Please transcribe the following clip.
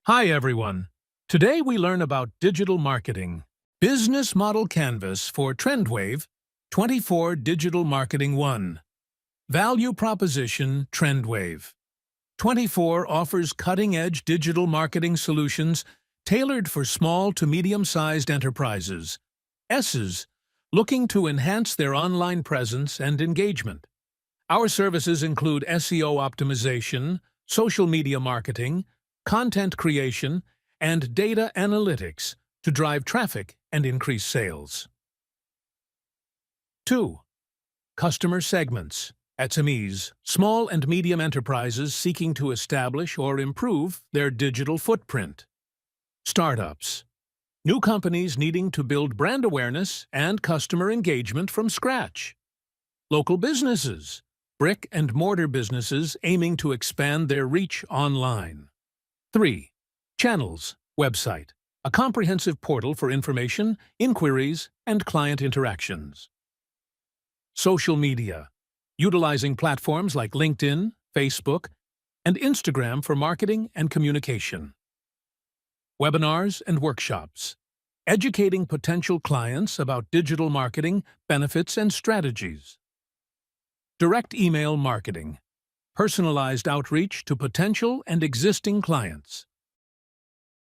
Hi everyone. Today we learn about digital marketing. Business Model Canvas for TrendWave 24 Digital Marketing 1. Value Proposition TrendWave 24 offers cutting-edge digital marketing solutions tailored for small to medium-sized enterprises. S's looking to enhance their online presence and engagement. Our services include SEO optimization, social media marketing, content creation, and data analytics to drive traffic and increase sales. 2. Customer segments. SMEs, small and medium enterprises seeking to establish or improve their digital footprint. Startups. New companies needing to build brand awareness and customer engagement from scratch. Local businesses. Brick and mortar businesses aiming to expand their reach online. 3. Channels. Website. A comprehensive portal for information, inquiries, and client interactions. Social media. Utilizing platforms like LinkedIn, Facebook, and Instagram for marketing and communication. Webinars and workshops. Educating potential clients about digital marketing, benefits, and strategies. Direct email marketing. Personalized outreach to potential and existing clients.